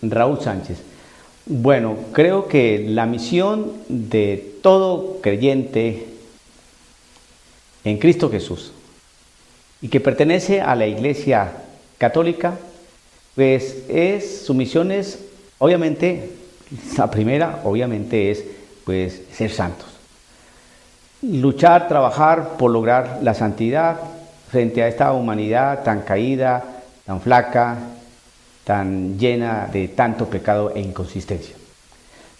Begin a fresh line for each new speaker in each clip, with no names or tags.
Raúl Sánchez. Bueno, creo que la misión de todo creyente en Cristo Jesús y que pertenece a la Iglesia Católica, pues su misión es, obviamente, la primera, obviamente, es pues ser santos. Luchar, trabajar por lograr la santidad frente a esta humanidad tan caída, tan flaca, tan llena de tanto pecado e inconsistencia.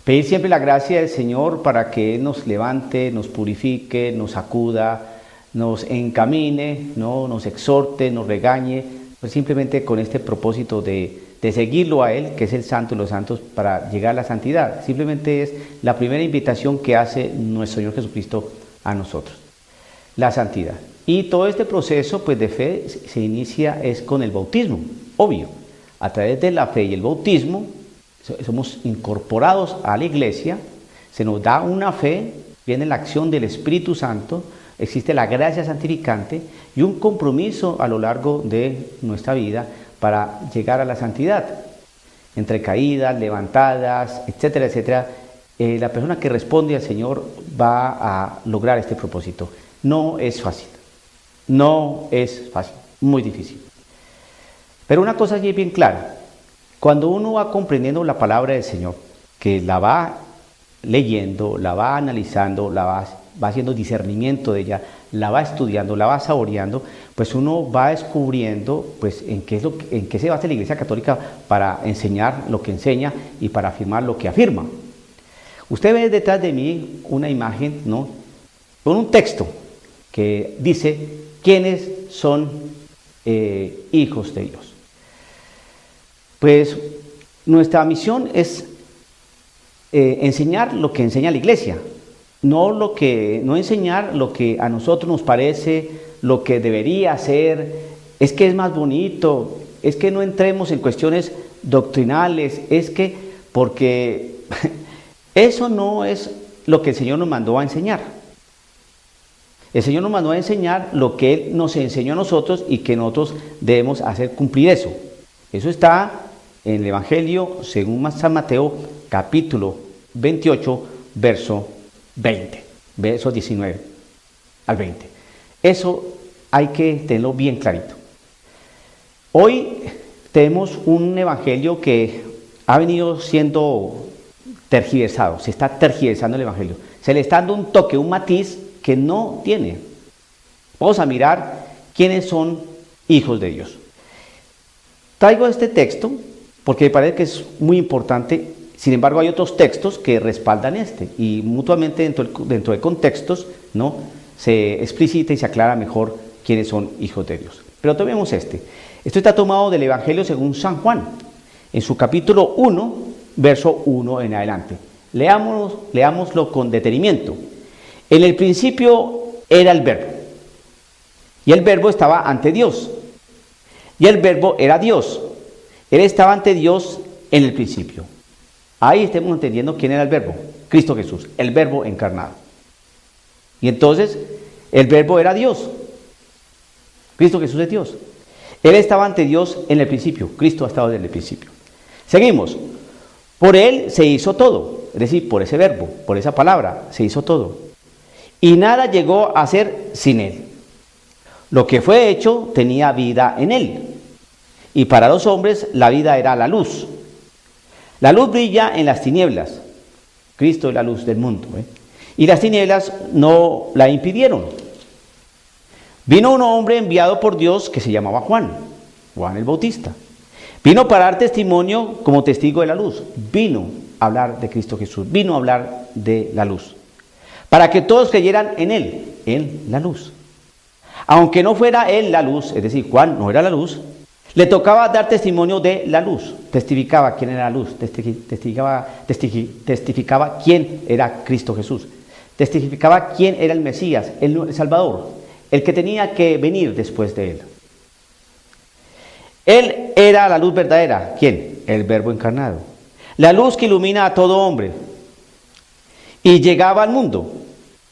Pedir siempre la gracia del Señor para que Él nos levante, nos purifique, nos sacuda, nos encamine, ¿no? Nos exhorte, nos regañe, pues simplemente con este propósito de seguirlo a Él, que es el santo de los santos, para llegar a la santidad. Simplemente es la primera invitación que hace nuestro Señor Jesucristo a nosotros, la santidad. Y todo este proceso pues, de fe se inicia es con el bautismo, obvio. A través de la fe y el bautismo somos incorporados a la iglesia, se nos da una fe, viene la acción del Espíritu Santo, existe la gracia santificante y un compromiso a lo largo de nuestra vida para llegar a la santidad. Entre caídas, levantadas, etcétera, etcétera, la persona que responde al Señor va a lograr este propósito. No es fácil, muy difícil. Pero una cosa allí es bien clara, cuando uno va comprendiendo la palabra del Señor, que la va leyendo, la va analizando, va haciendo discernimiento de ella, la va estudiando, la va saboreando, pues uno va descubriendo pues, en qué se basa la Iglesia Católica para enseñar lo que enseña y para afirmar lo que afirma. Usted ve detrás de mí una imagen, ¿no?, con un texto que dice quiénes son hijos de Dios. Pues nuestra misión es enseñar lo que enseña la Iglesia, no enseñar lo que a nosotros nos parece, lo que debería ser, es que es más bonito, es que no entremos en cuestiones doctrinales, es que porque eso no es lo que el Señor nos mandó a enseñar. El Señor nos mandó a enseñar lo que Él nos enseñó a nosotros y que nosotros debemos hacer cumplir eso. Eso está en el Evangelio según San Mateo, capítulo 28, verso 20, verso 19 al 20. Eso hay que tenerlo bien clarito. Hoy tenemos un Evangelio que ha venido siendo tergiversado, se está tergiversando el Evangelio. Se le está dando un toque, un matiz que no tiene. Vamos a mirar quiénes son hijos de Dios. Traigo este texto porque me parece que es muy importante, sin embargo hay otros textos que respaldan este y mutuamente dentro de contextos, ¿no?, se explicita y se aclara mejor quiénes son hijos de Dios. Pero tomemos este. Esto está tomado del Evangelio según San Juan, en su capítulo 1, verso 1 en adelante. Leámoslo con detenimiento. En el principio era el Verbo, y el Verbo estaba ante Dios, y el Verbo era Dios. Él estaba ante Dios en el principio. Ahí estamos entendiendo quién era el Verbo, Cristo Jesús, el Verbo encarnado. Y entonces, el Verbo era Dios. Cristo Jesús es Dios. Él estaba ante Dios en el principio. Cristo ha estado desde el principio. Seguimos. Por Él se hizo todo. Es decir, por ese Verbo, por esa palabra, se hizo todo. Y nada llegó a ser sin Él. Lo que fue hecho tenía vida en Él. Y para los hombres la vida era la luz. La luz brilla en las tinieblas. Cristo es la luz del mundo. Y las tinieblas no la impidieron. Vino un hombre enviado por Dios que se llamaba Juan el Bautista. Vino para dar testimonio como testigo de la luz. Vino a hablar de Cristo Jesús. Vino a hablar de la luz. Para que todos creyeran en Él, en la luz. Aunque no fuera Él la luz, es decir, Juan no era la luz, le tocaba dar testimonio de la luz. Testificaba quién era la luz. Testificaba quién era Cristo Jesús. Testificaba quién era el Mesías, el Salvador, el que tenía que venir después de Él. Él era la luz verdadera. ¿Quién? El Verbo encarnado. La luz que ilumina a todo hombre. Y llegaba al mundo.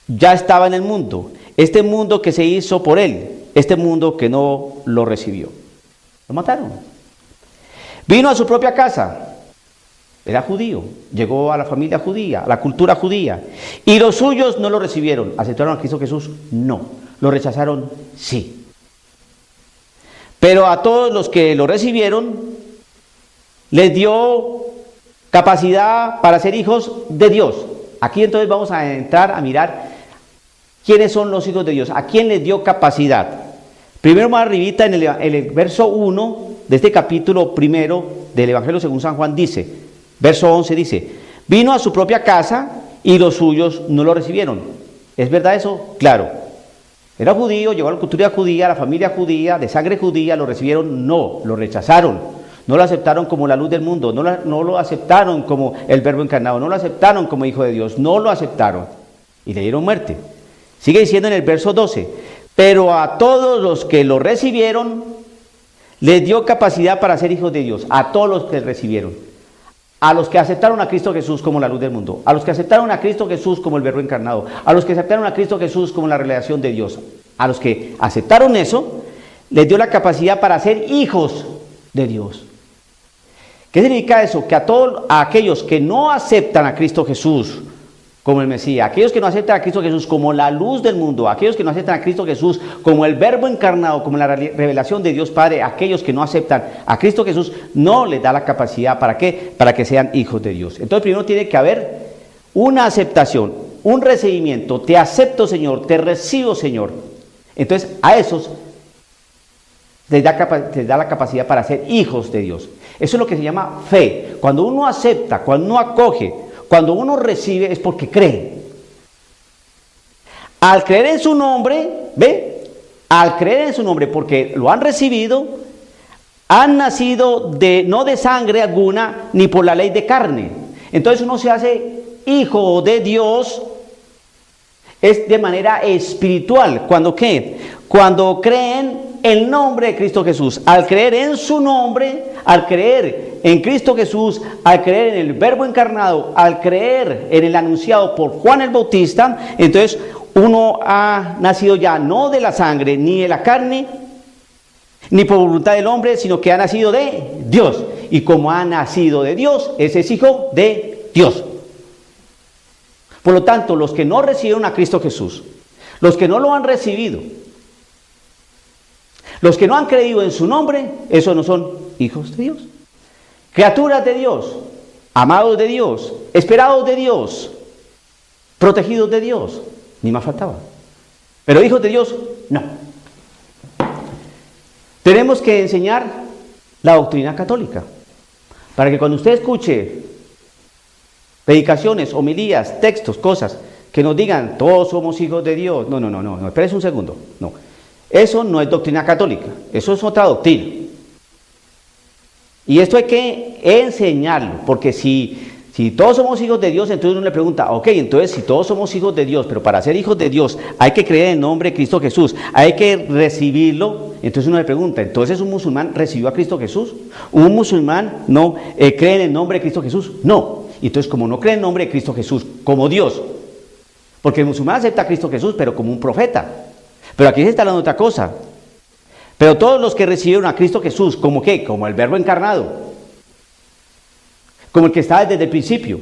Ya estaba en el mundo. Este mundo que se hizo por Él. Este mundo que no lo recibió. Lo mataron. Vino a su propia casa. Era judío, llegó a la familia judía, a la cultura judía. Y los suyos no lo recibieron. ¿Aceptaron a Cristo Jesús? No. ¿Lo rechazaron? Sí. Pero a todos los que lo recibieron, les dio capacidad para ser hijos de Dios. Aquí entonces vamos a entrar a mirar quiénes son los hijos de Dios, a quién les dio capacidad. Primero más arribita en el verso 1 de este capítulo primero del Evangelio según San Juan dice, verso 11 dice, vino a su propia casa y los suyos no lo recibieron. ¿Es verdad eso? Claro. Era judío, llegó a la cultura judía, a la familia judía, de sangre judía, lo recibieron, no, lo rechazaron. No lo aceptaron como la luz del mundo, no lo aceptaron como el Verbo encarnado, no lo aceptaron como Hijo de Dios, no lo aceptaron y le dieron muerte. Sigue diciendo en el verso 12, pero a todos los que lo recibieron, les dio capacidad para ser hijos de Dios, a todos los que recibieron, a los que aceptaron a Cristo Jesús como la luz del mundo, a los que aceptaron a Cristo Jesús como el Verbo encarnado, a los que aceptaron a Cristo Jesús como la revelación de Dios, a los que aceptaron eso, les dio la capacidad para ser hijos de Dios. ¿Qué significa eso? Que a aquellos que no aceptan a Cristo Jesús como el Mesías, aquellos que no aceptan a Cristo Jesús como la luz del mundo, aquellos que no aceptan a Cristo Jesús como el Verbo encarnado, como la revelación de Dios Padre, aquellos que no aceptan a Cristo Jesús, no les da la capacidad, ¿para qué? Para que sean hijos de Dios. Entonces primero tiene que haber una aceptación, un recibimiento, te acepto Señor, te recibo Señor. Entonces a esos les da la capacidad para ser hijos de Dios. Eso es lo que se llama fe. Cuando uno acepta, cuando uno acoge, cuando uno recibe es porque cree. Al creer en su nombre, ¿ve? Al creer en su nombre porque lo han recibido, han nacido no de sangre alguna ni por la ley de carne. Entonces uno se hace hijo de Dios es de manera espiritual. ¿Cuándo qué? Cuando creen el nombre de Cristo Jesús. Al creer en su nombre, al creer en Cristo Jesús, al creer en el Verbo encarnado, al creer en el anunciado por Juan el Bautista, entonces uno ha nacido ya no de la sangre ni de la carne, ni por voluntad del hombre, sino que ha nacido de Dios. Y como ha nacido de Dios, ese es hijo de Dios. Por lo tanto, los que no recibieron a Cristo Jesús, los que no lo han recibido, los que no han creído en su nombre, esos no son hijos de Dios. Criaturas de Dios, amados de Dios, esperados de Dios, protegidos de Dios, ni más faltaba. Pero hijos de Dios, no. Tenemos que enseñar la doctrina católica, para que cuando usted escuche predicaciones, homilías, textos, cosas que nos digan, todos somos hijos de Dios. No, espérese un segundo, no. Eso no es doctrina católica, eso es otra doctrina. Y esto hay que enseñarlo, porque si todos somos hijos de Dios, entonces uno le pregunta, ok, entonces si todos somos hijos de Dios, pero para ser hijos de Dios hay que creer en el nombre de Cristo Jesús, hay que recibirlo, entonces uno le pregunta, ¿entonces un musulmán recibió a Cristo Jesús? ¿Un musulmán no cree en el nombre de Cristo Jesús? No. Entonces como no cree en el nombre de Cristo Jesús como Dios, porque el musulmán acepta a Cristo Jesús, pero como un profeta. Pero aquí se está hablando de otra cosa. Pero todos los que recibieron a Cristo Jesús, ¿como qué? Como el Verbo encarnado, como el que estaba desde el principio,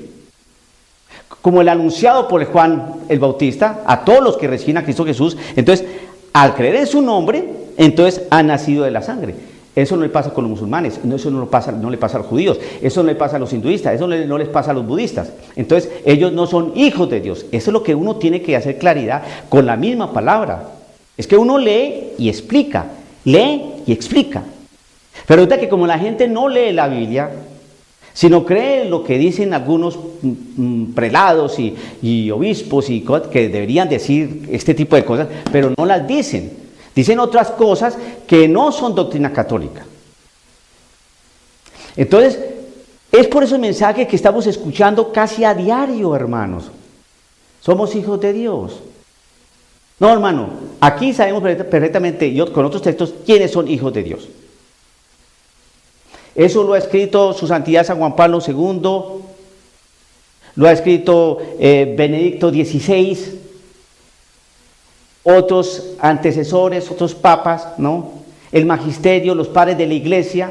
como el anunciado por Juan el Bautista, a todos los que reciben a Cristo Jesús. Entonces, al creer en su nombre, entonces han nacido de la sangre. Eso no le pasa con los musulmanes, eso no le pasa a los judíos, eso no le pasa a los hinduistas, eso no les pasa a los budistas. Entonces, ellos no son hijos de Dios. Eso es lo que uno tiene que hacer claridad con la misma palabra. Es que uno lee y explica, lee y explica. Pero ahorita que como la gente no lee la Biblia, sino cree lo que dicen algunos prelados y obispos y que deberían decir este tipo de cosas, pero no las dicen. Dicen otras cosas que no son doctrina católica. Entonces, es por eso el mensaje que estamos escuchando casi a diario, hermanos. Somos hijos de Dios. No, hermano, aquí sabemos perfectamente, y con otros textos, quiénes son hijos de Dios. Eso lo ha escrito su santidad San Juan Pablo II, lo ha escrito Benedicto XVI, otros antecesores, otros papas, ¿no? El magisterio, los padres de la iglesia.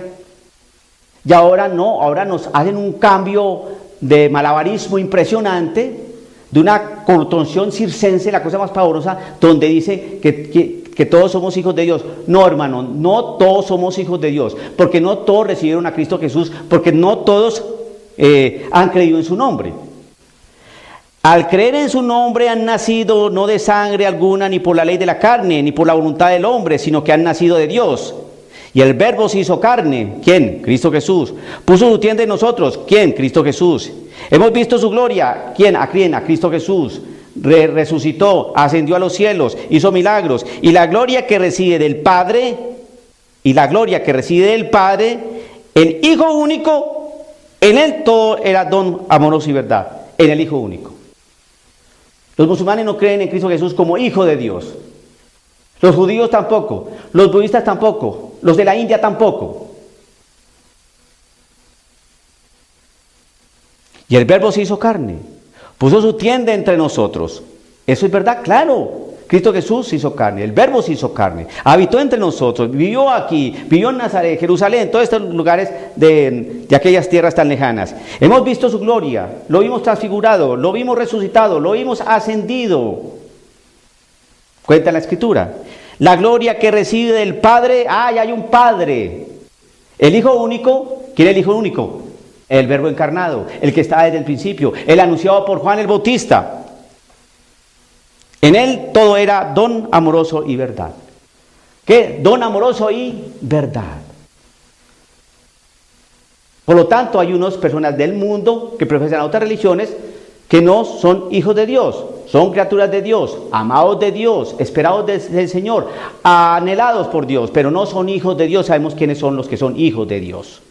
Y ahora no, ahora nos hacen un cambio de malabarismo impresionante, de una contorsión circense, la cosa más pavorosa, donde dice que todos somos hijos de Dios. No, hermano, no todos somos hijos de Dios, porque no todos recibieron a Cristo Jesús, porque no todos han creído en su nombre. Al creer en su nombre han nacido no de sangre alguna, ni por la ley de la carne, ni por la voluntad del hombre, sino que han nacido de Dios. Y el Verbo se hizo carne. ¿Quién? Cristo Jesús. Puso su tienda en nosotros. ¿Quién? Cristo Jesús. Hemos visto su gloria. ¿Quién? ¿A quién? A Cristo Jesús. Resucitó, ascendió a los cielos, hizo milagros. Y la gloria que reside del Padre, el Hijo único, en él todo era don amoroso y verdad. En el Hijo único. Los musulmanes no creen en Cristo Jesús como Hijo de Dios. Los judíos tampoco, los budistas tampoco, los de la India tampoco. Y el Verbo se hizo carne, puso su tienda entre nosotros. ¿Eso es verdad? Claro. Cristo Jesús se hizo carne, el Verbo se hizo carne, habitó entre nosotros, vivió aquí, vivió en Nazaret, Jerusalén, todos estos lugares de aquellas tierras tan lejanas. Hemos visto su gloria, lo vimos transfigurado, lo vimos resucitado, lo vimos ascendido. Cuenta la Escritura. La gloria que recibe del Padre, hay un Padre. El Hijo único, ¿quién es el Hijo único? El Verbo encarnado, el que está desde el principio, el anunciado por Juan el Bautista. En él todo era don amoroso y verdad. ¿Qué? Don amoroso y verdad. Por lo tanto, hay unas personas del mundo que profesan otras religiones que no son hijos de Dios. Son criaturas de Dios, amados de Dios, esperados del Señor, anhelados por Dios, pero no son hijos de Dios. Sabemos quiénes son los que son hijos de Dios.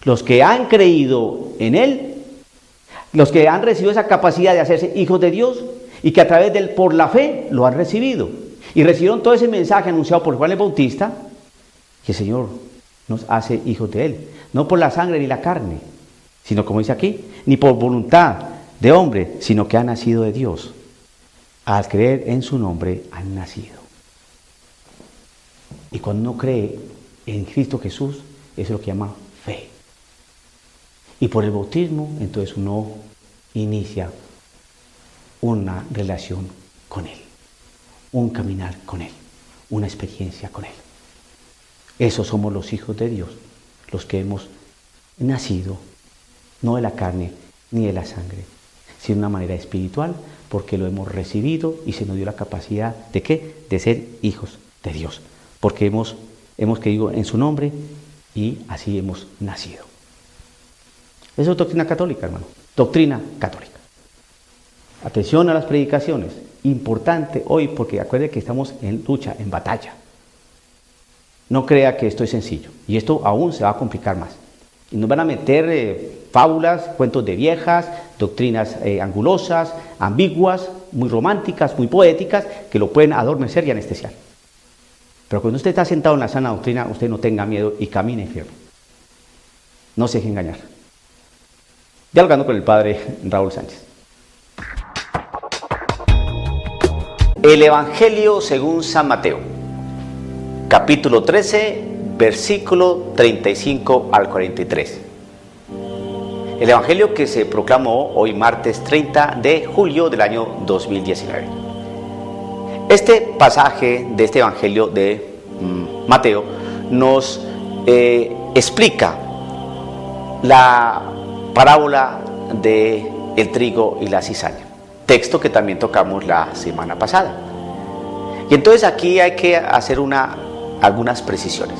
Los que han creído en Él, los que han recibido esa capacidad de hacerse hijos de Dios y que a través de Él, por la fe, lo han recibido. Y recibieron todo ese mensaje anunciado por Juan el Bautista, que el Señor nos hace hijos de Él. No por la sangre ni la carne, sino como dice aquí, ni por voluntad de hombre, sino que ha nacido de Dios. Al creer en su nombre han nacido. Y cuando uno cree en Cristo Jesús, eso es lo que llama fe. Y por el bautismo, entonces uno inicia una relación con Él, un caminar con Él, una experiencia con Él. Esos somos los hijos de Dios, los que hemos nacido, no de la carne ni de la sangre, sino de una manera espiritual, porque lo hemos recibido y se nos dio la capacidad ¿de qué? De ser hijos de Dios, porque hemos creído en su nombre y así hemos nacido. Eso es doctrina católica, hermano, doctrina católica. Atención a las predicaciones, importante hoy, porque acuérdense que estamos en lucha, en batalla. No crea que esto es sencillo, y esto aún se va a complicar más. Y nos van a meter fábulas, cuentos de viejas, doctrinas angulosas, ambiguas, muy románticas, muy poéticas, que lo pueden adormecer y anestesiar. Pero cuando usted está sentado en la sana doctrina, usted no tenga miedo y camine firme. No se deje engañar. Dialogando con el padre Raúl Sánchez. El Evangelio según San Mateo, capítulo 13, versículo 35 al 43. El Evangelio que se proclamó hoy martes 30 de julio del año 2019. Este pasaje de este Evangelio de Mateo nos explica la parábola de el trigo y la cizaña, texto que también tocamos la semana pasada. Y entonces aquí hay que hacer algunas precisiones.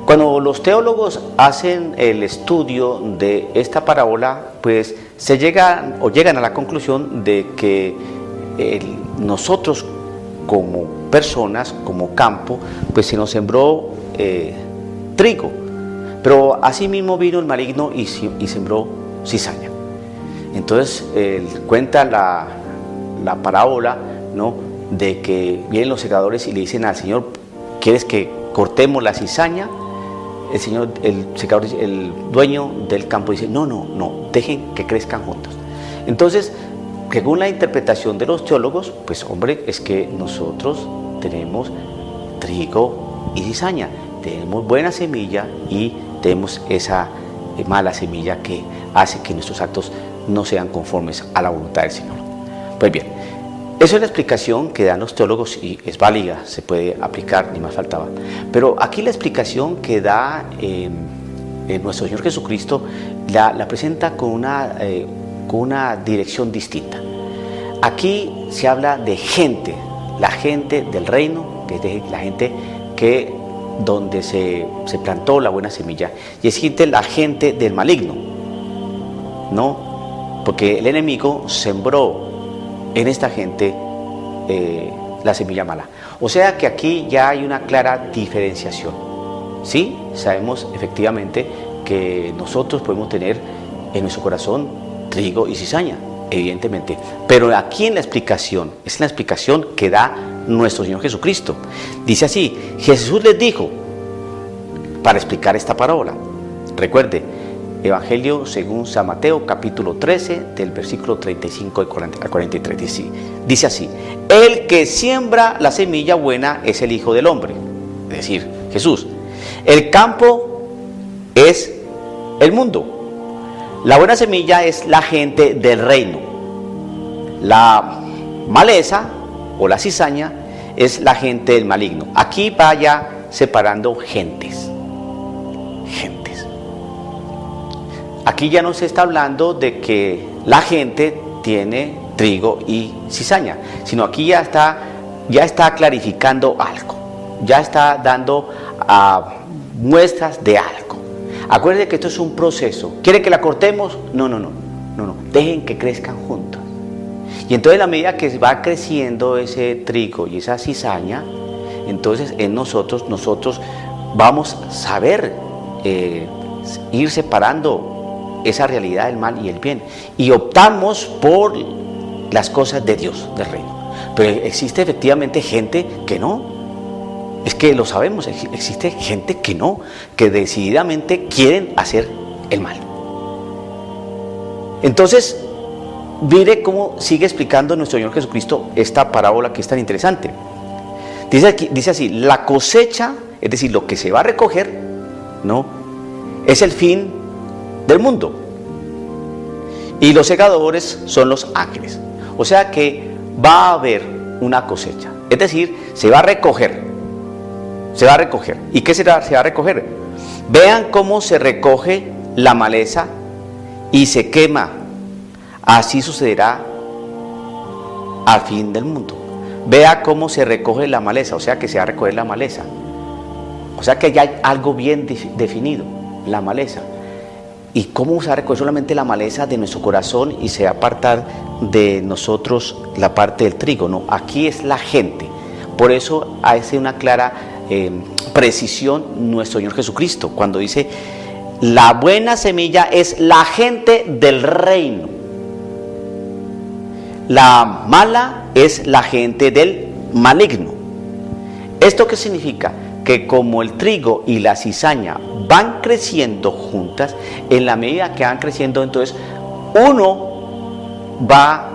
Cuando los teólogos hacen el estudio de esta parábola, pues llegan a la conclusión de que nosotros como personas, como campo, pues se nos sembró trigo, pero asimismo vino el maligno y sembró cizaña. Entonces cuenta la parábola, ¿no?, de que vienen los segadores y le dicen al Señor: ¿quieres que cortemos la cizaña? El Señor, el secador, el dueño del campo dice: no, dejen que crezcan juntos. Entonces, según la interpretación de los teólogos, pues hombre, es que nosotros tenemos trigo y cizaña, tenemos buena semilla y tenemos esa mala semilla que hace que nuestros actos no sean conformes a la voluntad del Señor. Pues bien, esa es la explicación que dan los teólogos y es válida, se puede aplicar, ni más faltaba. Pero aquí la explicación que da nuestro Señor Jesucristo la presenta con una dirección distinta. Aquí se habla de gente, la gente del reino, que es la gente que donde se plantó la buena semilla, y existe la gente del maligno, ¿no? Porque el enemigo sembró en esta gente la semilla mala. O sea que aquí ya hay una clara diferenciación. Sí, sabemos efectivamente que nosotros podemos tener en nuestro corazón trigo y cizaña, evidentemente, pero aquí en la explicación, es la explicación que da nuestro Señor Jesucristo. Dice así: Jesús les dijo, para explicar esta parábola, recuerde, Evangelio según San Mateo, capítulo 13, del versículo 35 al 43, dice así: el que siembra la semilla buena es el Hijo del Hombre, es decir, Jesús. El campo es el mundo. La buena semilla es la gente del reino. La maleza o la cizaña es la gente del maligno. Aquí vaya separando gentes. Aquí ya no se está hablando de que la gente tiene trigo y cizaña, sino aquí ya está clarificando algo, ya está dando muestras de algo. Acuérdense que esto es un proceso. ¿Quiere que la cortemos? No. Dejen que crezcan juntos. Y entonces, a la medida que va creciendo ese trigo y esa cizaña, entonces en nosotros vamos a saber ir separando esa realidad del mal y el bien, y optamos por las cosas de Dios, del reino. Pero existe efectivamente gente que no. Es que lo sabemos, existe gente que no, que decididamente quieren hacer el mal. Entonces, mire cómo sigue explicando nuestro Señor Jesucristo esta parábola que es tan interesante. Dice así: la cosecha, es decir, lo que se va a recoger, ¿no?, es el fin del mundo, y los segadores son los ángeles. O sea que va a haber una cosecha, es decir, se va a recoger. ¿Y qué se va a recoger? Vean cómo se recoge la maleza y se quema. Así sucederá al fin del mundo. Vea cómo se recoge la maleza, o sea que se va a recoger la maleza. O sea que ya hay algo bien definido, la maleza. ¿Y cómo se va a recoger solamente la maleza de nuestro corazón y se va a apartar de nosotros la parte del trigo? No, aquí es la gente. Por eso hace una clara precisión nuestro Señor Jesucristo cuando dice: la buena semilla es la gente del reino, la mala es la gente del maligno. ¿Esto qué significa? Que como el trigo y la cizaña van creciendo juntas, en la medida que van creciendo, entonces uno va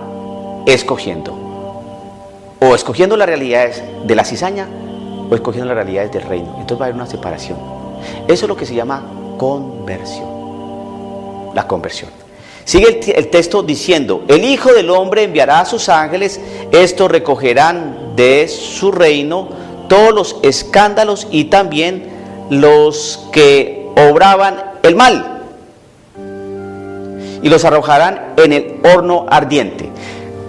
escogiendo, o escogiendo las realidades de la cizaña o escogiendo las realidades del reino. Entonces va a haber una separación. Eso es lo que se llama conversión, la conversión. Sigue el texto diciendo: el Hijo del Hombre enviará a sus ángeles, estos recogerán de su reino todos los escándalos y también los que obraban el mal, y los arrojarán en el horno ardiente.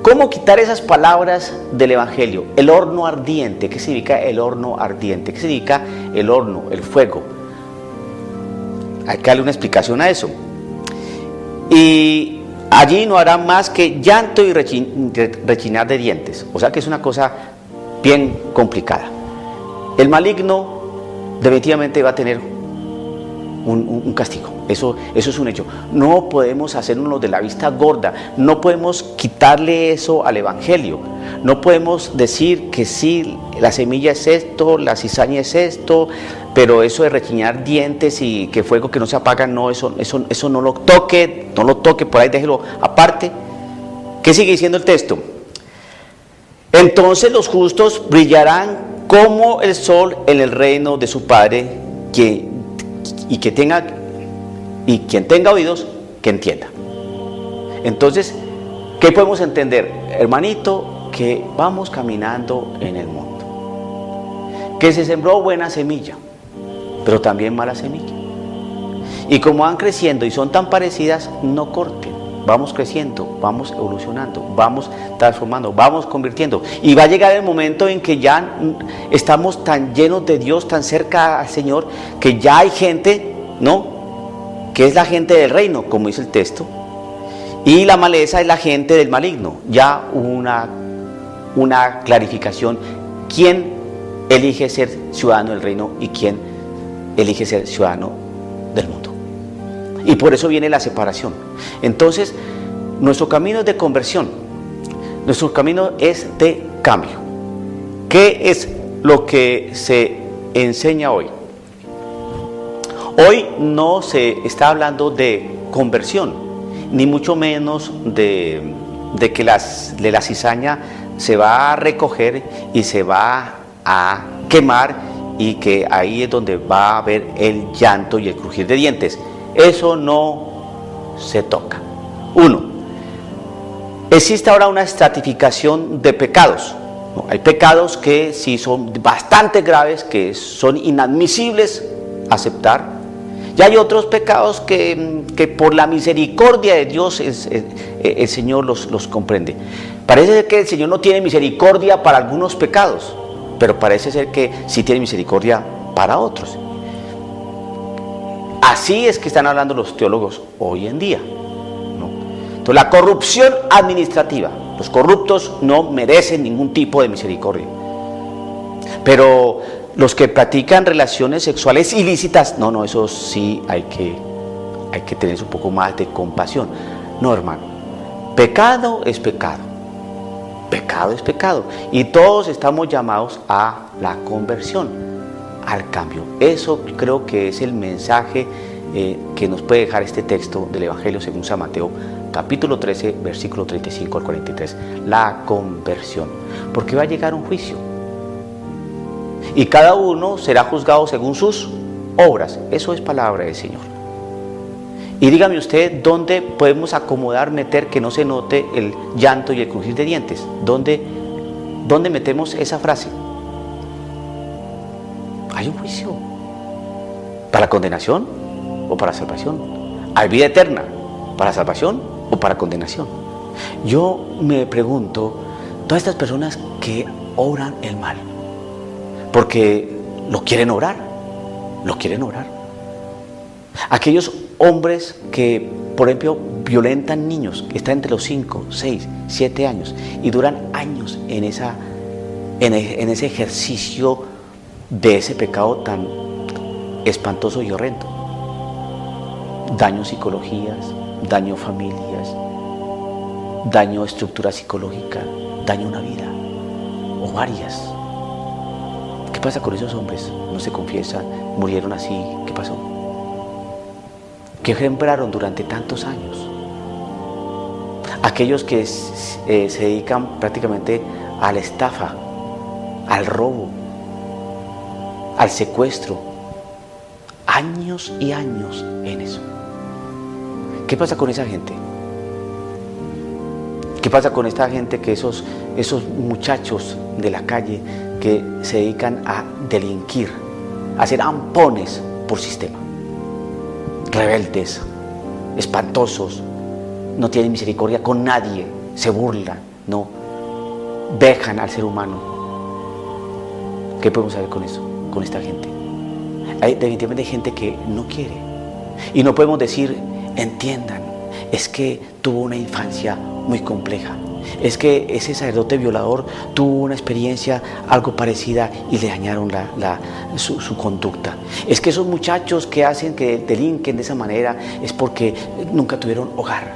¿Cómo quitar esas palabras del Evangelio? El horno ardiente. ¿Qué significa el horno ardiente? ¿Qué significa el horno, el fuego? Hay que darle una explicación a eso. Y allí no hará más que llanto y rechinar de dientes. O sea que es una cosa bien complicada. El maligno definitivamente va a tener un castigo. Eso es un hecho. No podemos hacernos de la vista gorda, no podemos quitarle eso al Evangelio, no podemos decir que sí, la semilla es esto, la cizaña es esto, pero eso de rechinar dientes y que fuego que no se apaga, no, eso no lo toque, por ahí déjelo aparte. ¿Qué sigue diciendo el texto? Entonces los justos brillarán como el sol en el reino de su Padre que, y que tenga, y quien tenga oídos, que entienda. Entonces, ¿qué podemos entender? Hermanito, que vamos caminando en el mundo, que se sembró buena semilla, pero también mala semilla. Y como van creciendo y son tan parecidas, no corten. Vamos creciendo, vamos evolucionando, vamos transformando, vamos convirtiendo. Y va a llegar el momento en que ya estamos tan llenos de Dios, tan cerca al Señor, que ya hay gente, ¿no? Que es la gente del reino, como dice el texto. Y la maleza es la gente del maligno. Ya una clarificación. ¿Quién elige ser ciudadano del reino y quién elige ser ciudadano del mundo? Y por eso viene la separación. Entonces, nuestro camino es de conversión. Nuestro camino es de cambio. ¿Qué es lo que se enseña hoy? Hoy no se está hablando de conversión, ni mucho menos de que de la cizaña se va a recoger y se va a quemar y que ahí es donde va a haber el llanto y el crujir de dientes. Eso no se toca. Uno, existe ahora una estratificación de pecados. Hay pecados que sí son bastante graves, que son inadmisibles aceptar. Y hay otros pecados que por la misericordia de Dios el Señor los comprende. Parece ser que el Señor no tiene misericordia para algunos pecados, pero parece ser que sí tiene misericordia para otros. Así es que están hablando los teólogos hoy en día, ¿no? Entonces, la corrupción administrativa. Los corruptos no merecen ningún tipo de misericordia. Pero los que practican relaciones sexuales ilícitas, no, eso sí hay que tener un poco más de compasión. No, hermano, pecado es pecado. Pecado es pecado. Y todos estamos llamados a la conversión, al cambio. Eso creo que es el mensaje que nos puede dejar este texto del Evangelio según San Mateo, capítulo 13, versículo 35 al 43. La conversión. Porque va a llegar un juicio. Y cada uno será juzgado según sus obras. Eso es palabra del Señor. Y dígame usted, ¿dónde podemos acomodar, meter que no se note el llanto y el crujir de dientes? ¿Dónde metemos esa frase? Hay un juicio. ¿Para condenación o para salvación? ¿Hay vida eterna? ¿Para salvación o para condenación? Yo me pregunto, todas estas personas que obran el mal, porque lo quieren obrar. Aquellos hombres que, por ejemplo, violentan niños, que están entre los 5, 6, 7 años y duran años en ese ejercicio de ese pecado tan espantoso y horrendo. Daño psicologías, daño familias, daño estructura psicológica, daño una vida o varias. ¿Qué pasa con esos hombres? No se confiesan, murieron así. ¿Qué pasó? ¿Qué sembraron durante tantos años? Aquellos que se dedican prácticamente a la estafa, al robo, al secuestro, años y años en eso. ¿Qué pasa con esa gente? ¿Qué pasa con esta gente, que esos muchachos de la calle que se dedican a delinquir, a hacer ampones por sistema? Rebeldes, espantosos, no tienen misericordia con nadie, se burlan, no, dejan al ser humano. ¿Qué podemos hacer con eso, con esta gente? Hay definitivamente gente que no quiere. Y no podemos decir, entiendan, es que tuvo una infancia muy compleja. Es que ese sacerdote violador tuvo una experiencia algo parecida y le dañaron su conducta. Es que esos muchachos que delinquen de esa manera es porque nunca tuvieron hogar.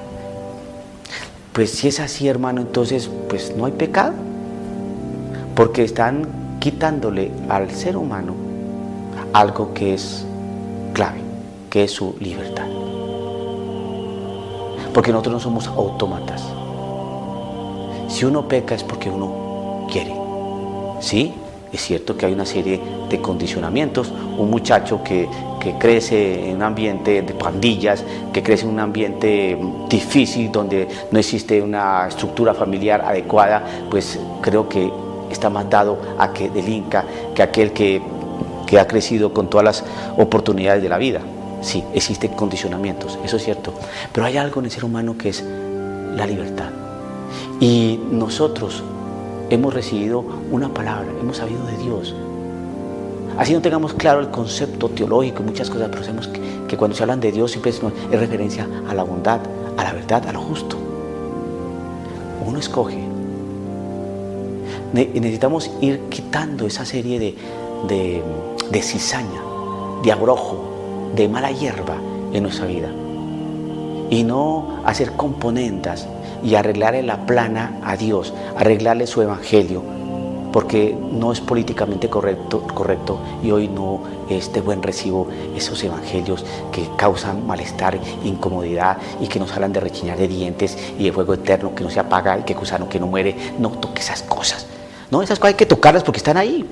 Pues si es así, hermano, entonces pues no hay pecado, porque están quitándole al ser humano algo que es clave, que es su libertad. Porque nosotros no somos autómatas. Si uno peca es porque uno quiere. ¿Sí? Es cierto que hay una serie de condicionamientos. Un muchacho que crece en un ambiente de pandillas, que crece en un ambiente difícil, donde no existe una estructura familiar adecuada, pues creo que está más dado a que delinca que aquel que ha crecido con todas las oportunidades de la vida. Sí, existen condicionamientos, eso es cierto. Pero hay algo en el ser humano que es la libertad. Y nosotros hemos recibido una palabra, hemos sabido de Dios. Así no tengamos claro el concepto teológico y muchas cosas, pero sabemos que cuando se hablan de Dios siempre es referencia a la bondad, a la verdad, a lo justo. Uno escoge. Necesitamos ir quitando esa serie de cizaña, de abrojo, de mala hierba en nuestra vida. Y no hacer componendas y arreglarle la plana a Dios, arreglarle su evangelio, porque no es políticamente correcto y hoy no es de buen recibo esos evangelios que causan malestar, incomodidad y que nos hablan de rechinar de dientes y de fuego eterno que no se apaga y que gusano que no muere. No toque esas cosas. No, esas cosas hay que tocarlas porque están ahí.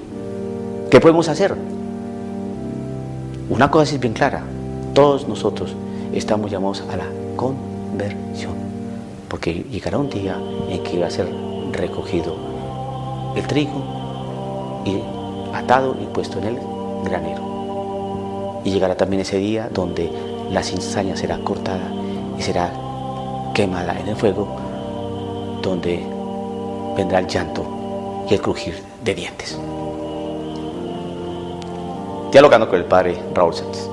¿Qué podemos hacer? Una cosa es bien clara, todos nosotros estamos llamados a la conversión, porque llegará un día en que va a ser recogido el trigo y atado y puesto en el granero. Y llegará también ese día donde la cizaña será cortada y será quemada en el fuego, donde vendrá el llanto y el crujir de dientes. Dialogando con el padre Raúl Sánchez.